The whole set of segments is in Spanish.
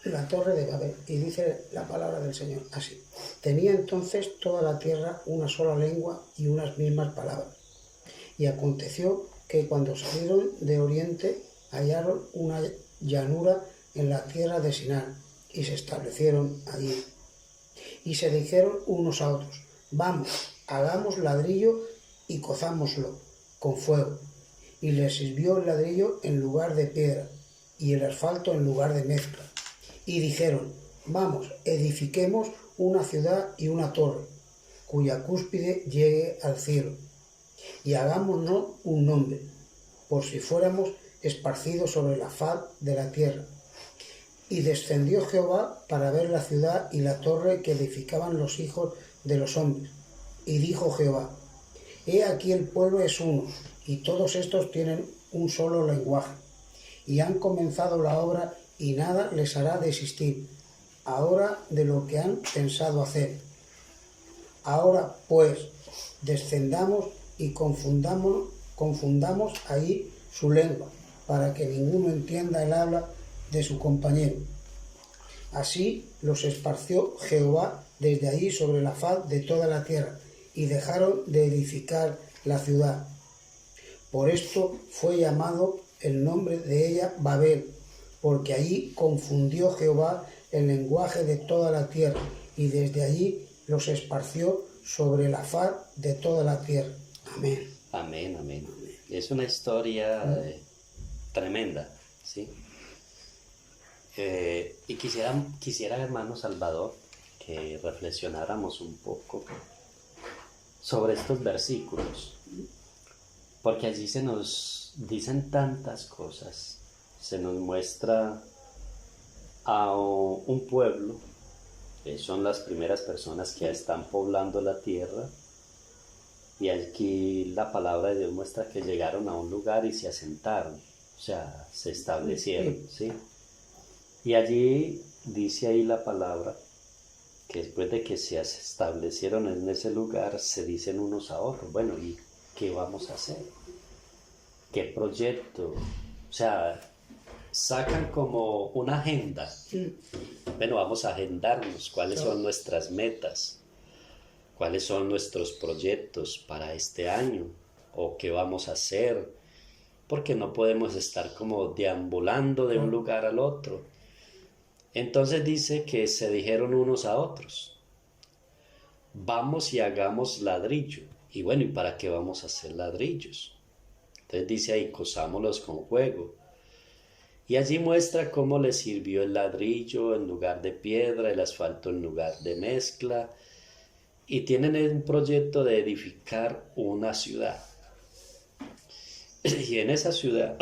la torre de Babel. Y dice la palabra del Señor así: tenía entonces toda la tierra una sola lengua y unas mismas palabras. Y aconteció que cuando salieron de oriente hallaron una llanura en la tierra de Sinar y se establecieron allí. Y se dijeron unos a otros: vamos, hagamos ladrillo y cozámoslo con fuego. Y les sirvió el ladrillo en lugar de piedra y el asfalto en lugar de mezcla. Y dijeron: vamos, edifiquemos una ciudad y una torre, cuya cúspide llegue al cielo, y hagámonos un nombre, por si fuéramos esparcidos sobre la faz de la tierra. Y descendió Jehová para ver la ciudad y la torre que edificaban los hijos de los hombres. Y dijo Jehová: he aquí el pueblo es uno, y todos estos tienen un solo lenguaje, y han comenzado la obra, y nada les hará desistir ahora de lo que han pensado hacer. Ahora pues, descendamos y confundamos ahí su lengua, para que ninguno entienda el habla de su compañero. Así los esparció Jehová desde allí sobre la faz de toda la tierra, y dejaron de edificar la ciudad. Por esto fue llamado el nombre de ella Babel, porque allí confundió Jehová el lenguaje de toda la tierra, y desde allí los esparció sobre la faz de toda la tierra. Amén. Amén, amén. Es una historia tremenda, ¿sí? Y quisiera, hermano Salvador, que reflexionáramos un poco sobre estos versículos, porque allí se nos dicen tantas cosas. Se nos muestra a un pueblo, que son las primeras personas que están poblando la tierra, y aquí la palabra de Dios muestra que llegaron a un lugar y se asentaron, o sea, se establecieron, ¿sí? Y allí dice ahí la palabra que después de que se establecieron en ese lugar, se dicen unos a otros: bueno, ¿y qué vamos a hacer? ¿Qué proyecto? O sea, sacan como una agenda. Bueno, vamos a agendarnos cuáles son nuestras metas, cuáles son nuestros proyectos para este año, o qué vamos a hacer, porque no podemos estar como deambulando de un lugar al otro. Entonces dice que se dijeron unos a otros: vamos y hagamos ladrillo. Y bueno, ¿y para qué vamos a hacer ladrillos? Entonces dice ahí: cozámoslos con fuego. Y allí muestra cómo le sirvió el ladrillo en lugar de piedra, el asfalto en lugar de mezcla. Y tienen un proyecto de edificar una ciudad. Y en esa ciudad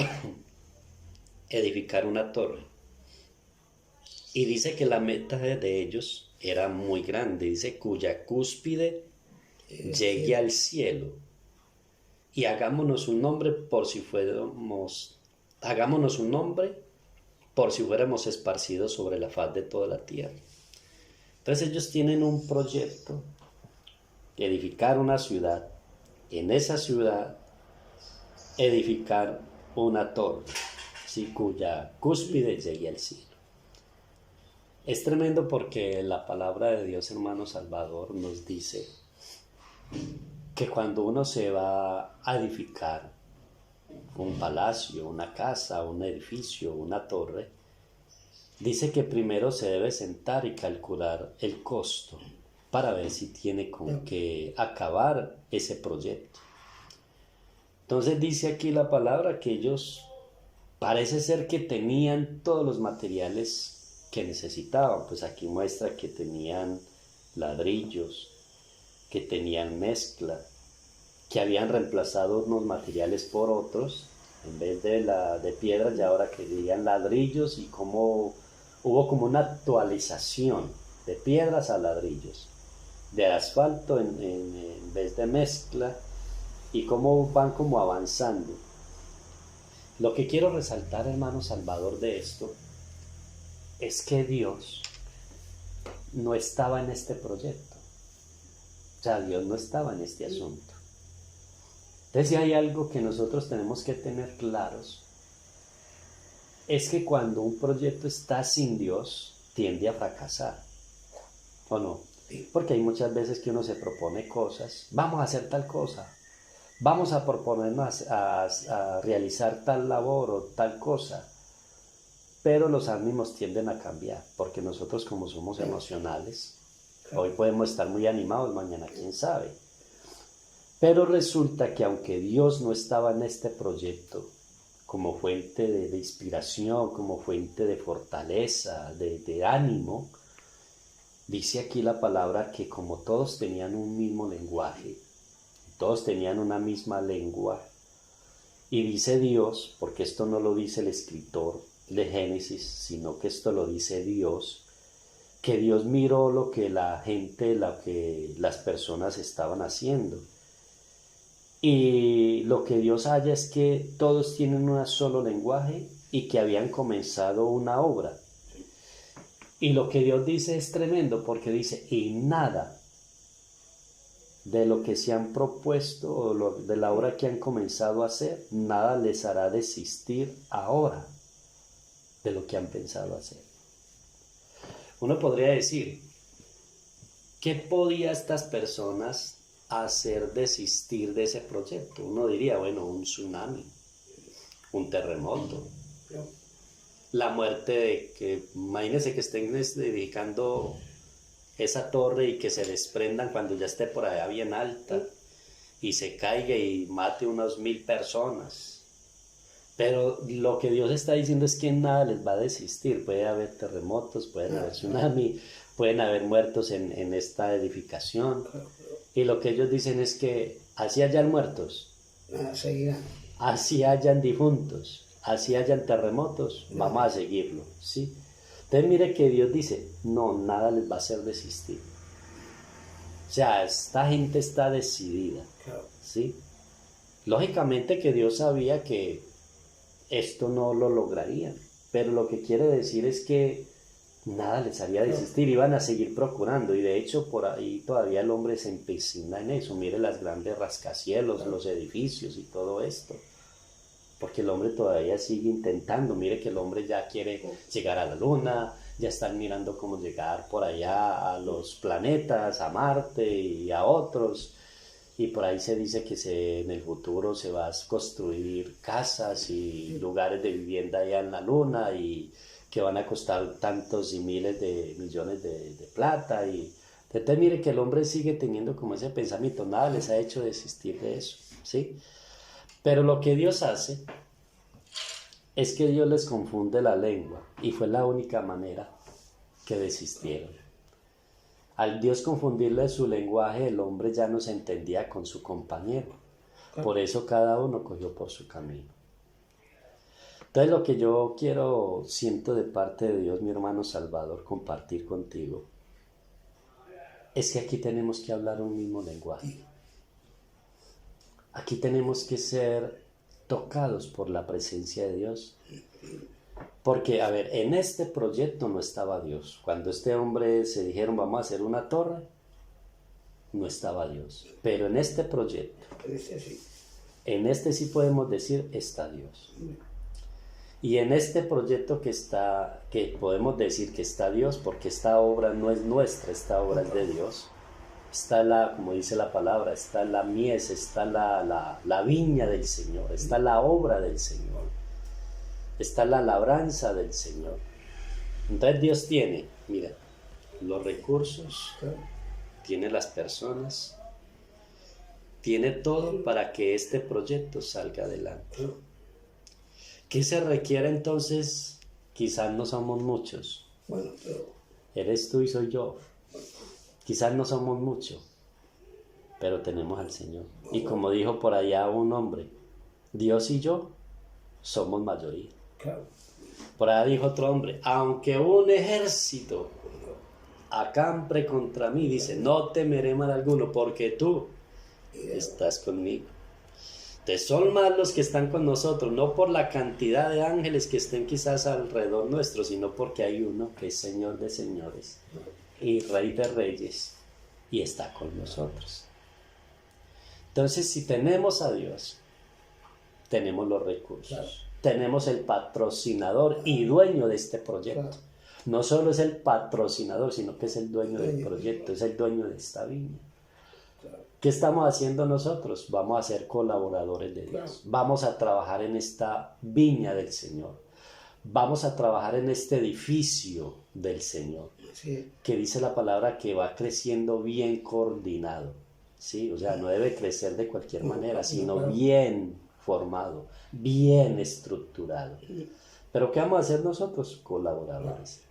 edificar una torre. Y dice que la meta de ellos era muy grande. Dice: cuya cúspide llegue al cielo. Y hagámonos un nombre por si fuéramos esparcidos sobre la faz de toda la tierra. Entonces ellos tienen un proyecto: edificar una ciudad. En esa ciudad edificar una torre, ¿sí? Cuya cúspide llegue al cielo. Es tremendo porque la palabra de Dios, hermano Salvador, nos dice que cuando uno se va a edificar un palacio, una casa, un edificio, una torre, dice que primero se debe sentar y calcular el costo para ver si tiene con qué acabar ese proyecto. Entonces dice aquí la palabra que ellos parece ser que tenían todos los materiales que necesitaban. Pues aquí muestra que tenían ladrillos, que tenían mezcla, que habían reemplazado unos materiales por otros, en vez de piedra, y ahora que dirían ladrillos, y como hubo como una actualización de piedras a ladrillos, de asfalto en vez de mezcla, y cómo van como avanzando. Lo que quiero resaltar, hermano Salvador, de esto es que Dios no estaba en este proyecto. O sea, Dios no estaba en este asunto. Entonces, si hay algo que nosotros tenemos que tener claros, es que cuando un proyecto está sin Dios, tiende a fracasar, ¿o no? Sí. Porque hay muchas veces que uno se propone cosas, vamos a hacer tal cosa, vamos a proponernos a realizar tal labor o tal cosa, pero los ánimos tienden a cambiar, porque nosotros como somos emocionales, hoy podemos estar muy animados, mañana quién sabe. Pero resulta que aunque Dios no estaba en este proyecto como fuente de inspiración, como fuente de fortaleza, de ánimo, dice aquí la palabra que como todos tenían un mismo lenguaje, todos tenían una misma lengua, y dice Dios, porque esto no lo dice el escritor de Génesis, sino que esto lo dice Dios, que Dios miró lo que la gente, lo que las personas estaban haciendo. Y lo que Dios halla es que todos tienen un solo lenguaje y que habían comenzado una obra. Y lo que Dios dice es tremendo, porque dice, y nada de lo que se han propuesto o de la obra que han comenzado a hacer, nada les hará desistir ahora de lo que han pensado hacer. Uno podría decir, ¿qué podía estas personas hacer desistir de ese proyecto? Uno diría, bueno, un tsunami, un terremoto, la muerte de que, imagínense que estén edificando esa torre y que se desprendan cuando ya esté por allá bien alta y se caiga y mate unas 1000 personas. Pero lo que Dios está diciendo es que nada les va a desistir. Puede haber terremotos, pueden haber tsunami, pueden haber muertos en esta edificación. Y lo que ellos dicen es que así hayan muertos, así hayan difuntos, así hayan terremotos, vamos a seguirlo, ¿sí? Entonces mire que Dios dice, no, nada les va a hacer desistir. O sea, esta gente está decidida, ¿sí? Lógicamente que Dios sabía que esto no lo lograrían, pero lo que quiere decir es que nada les haría desistir, iban a seguir procurando, y de hecho por ahí todavía el hombre se empecina en eso. Mire las grandes rascacielos, los edificios y todo esto, porque el hombre todavía sigue intentando. Mire que el hombre ya quiere llegar a la luna, ya están mirando cómo llegar por allá a los planetas, a Marte y a otros, y por ahí se dice que en el futuro se va a construir casas y lugares de vivienda allá en la luna, y que van a costar tantos y miles de millones de plata. Y entonces mire que el hombre sigue teniendo como ese pensamiento, nada les ha hecho desistir de eso, ¿sí? Pero lo que Dios hace es que Dios les confunde la lengua, y fue la única manera que desistieron. Al Dios confundirle su lenguaje, el hombre ya no se entendía con su compañero. Por eso cada uno cogió por su camino. Entonces lo que yo siento de parte de Dios, mi hermano Salvador, compartir contigo, es que aquí tenemos que hablar un mismo lenguaje. Aquí tenemos que ser tocados por la presencia de Dios. Porque, a ver, en este proyecto no estaba Dios. Cuando este hombre se dijeron, vamos a hacer una torre, no estaba Dios. Pero en este proyecto, en este sí podemos decir, está Dios. Y en este proyecto que podemos decir que está Dios, porque esta obra no es nuestra, esta obra es de Dios. Está como dice la palabra, está la mies, está la viña del Señor, está la obra del Señor, está la labranza del Señor. Entonces Dios tiene, mira, los recursos, tiene las personas, tiene todo para que este proyecto salga adelante. ¿Qué se requiere entonces? Quizás no somos muchos. Eres tú y soy yo. Quizás no somos muchos, pero tenemos al Señor. Y como dijo por allá un hombre, Dios y yo somos mayoría. Por allá dijo otro hombre, aunque un ejército acampe contra mí, dice, no temeré mal alguno, porque tú estás conmigo. Entonces son más los que están con nosotros, no por la cantidad de ángeles que estén quizás alrededor nuestro, sino porque hay uno que es Señor de señores y Rey de reyes, y está con nosotros. Entonces, si tenemos a Dios, tenemos los recursos, tenemos el patrocinador y dueño de este proyecto, No solo es el patrocinador, sino que es el dueño del proyecto, es el dueño de esta viña. ¿Qué estamos haciendo nosotros? Vamos a ser colaboradores de Dios. Vamos a trabajar en esta viña del Señor. Vamos a trabajar en este edificio del Señor. Sí. Que dice la palabra que va creciendo bien coordinado. ¿Sí? O sea, no debe crecer de cualquier manera, sino bien formado, bien estructurado. ¿Pero qué vamos a hacer nosotros? Colaboradores.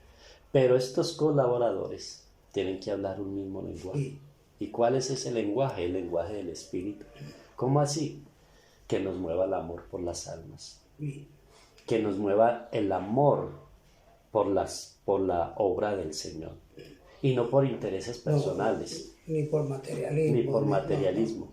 Pero estos colaboradores tienen que hablar un mismo lenguaje. ¿Y cuál es ese lenguaje? El lenguaje del Espíritu. ¿Cómo así? Que nos mueva el amor por las almas. Que nos mueva el amor por la obra del Señor. Y no por intereses personales. No, ni por materialismo. Ni por materialismo.